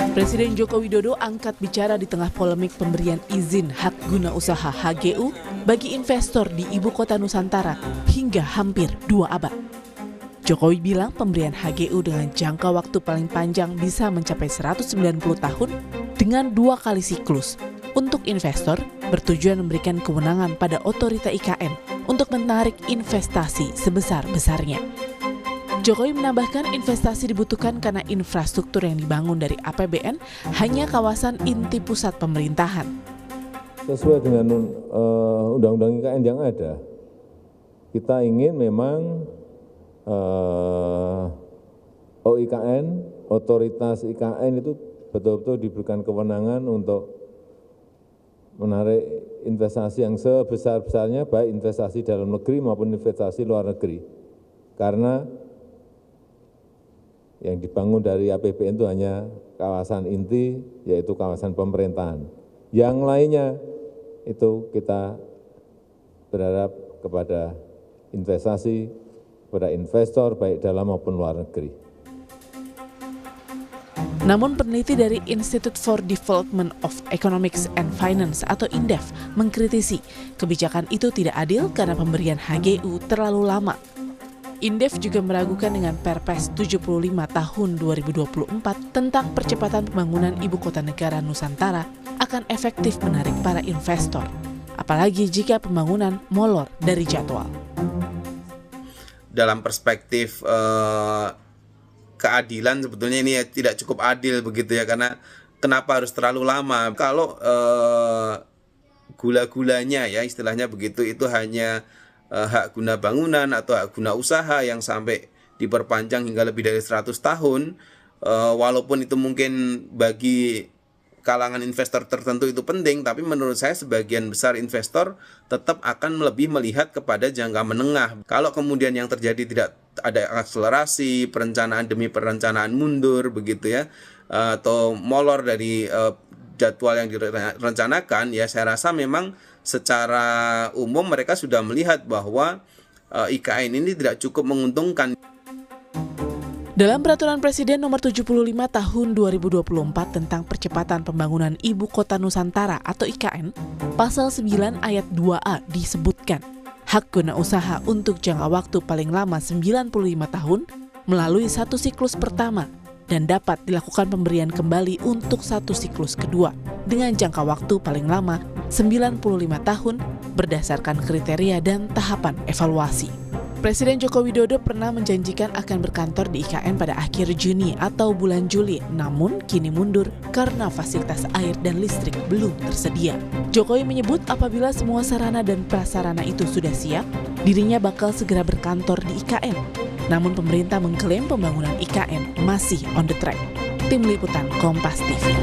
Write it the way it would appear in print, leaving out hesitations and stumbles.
Presiden Joko Widodo angkat bicara di tengah polemik pemberian izin hak guna usaha HGU bagi investor di Ibu Kota Nusantara hingga hampir 2 abad. Jokowi bilang pemberian HGU dengan jangka waktu paling panjang bisa mencapai 190 tahun dengan 2 kali siklus. Untuk investor, bertujuan memberikan kewenangan pada otorita IKN untuk menarik investasi sebesar-besarnya. Jokowi menambahkan investasi dibutuhkan karena infrastruktur yang dibangun dari APBN hanya kawasan inti pusat pemerintahan. Sesuai dengan undang-undang IKN yang ada, kita ingin memang OIKN, otoritas IKN itu betul-betul diberikan kewenangan untuk menarik investasi yang sebesar-besarnya, baik investasi dalam negeri maupun investasi luar negeri. Karena yang dibangun dari APBN itu hanya kawasan inti, yaitu kawasan pemerintahan. Yang lainnya itu kita berharap kepada investasi, kepada investor baik dalam maupun luar negeri. Namun peneliti dari Institute for Development of Economics and Finance atau INDEF mengkritisi kebijakan itu tidak adil karena pemberian HGU terlalu lama. INDEF juga meragukan dengan Perpres 75 tahun 2024 tentang percepatan pembangunan Ibu Kota Negara Nusantara akan efektif menarik para investor, apalagi jika pembangunan molor dari jadwal. Dalam perspektif keadilan sebetulnya ini tidak cukup adil begitu ya, karena kenapa harus terlalu lama? Kalau gula-gulanya ya istilahnya begitu, itu hanya hak guna bangunan atau hak guna usaha yang sampai diperpanjang hingga lebih dari 100 tahun, walaupun itu mungkin bagi kalangan investor tertentu itu penting, tapi menurut saya sebagian besar investor tetap akan lebih melihat kepada jangka menengah. Kalau kemudian yang terjadi tidak ada akselerasi, perencanaan demi perencanaan mundur begitu ya, atau molor dari jadwal yang direncanakan, ya saya rasa memang secara umum mereka sudah melihat bahwa IKN ini tidak cukup menguntungkan. Dalam Peraturan Presiden Nomor 75 Tahun 2024 tentang Percepatan Pembangunan Ibu Kota Nusantara atau IKN, Pasal 9 Ayat 2A disebutkan, hak guna usaha untuk jangka waktu paling lama 95 tahun melalui satu siklus pertama dan dapat dilakukan pemberian kembali untuk satu siklus kedua dengan jangka waktu paling lama 95 tahun berdasarkan kriteria dan tahapan evaluasi. Presiden Joko Widodo pernah menjanjikan akan berkantor di IKN pada akhir Juni atau bulan Juli, namun kini mundur karena fasilitas air dan listrik belum tersedia. Jokowi menyebut apabila semua sarana dan prasarana itu sudah siap, dirinya bakal segera berkantor di IKN. Namun pemerintah mengklaim pembangunan IKN masih on the track. Tim Liputan Kompas TV.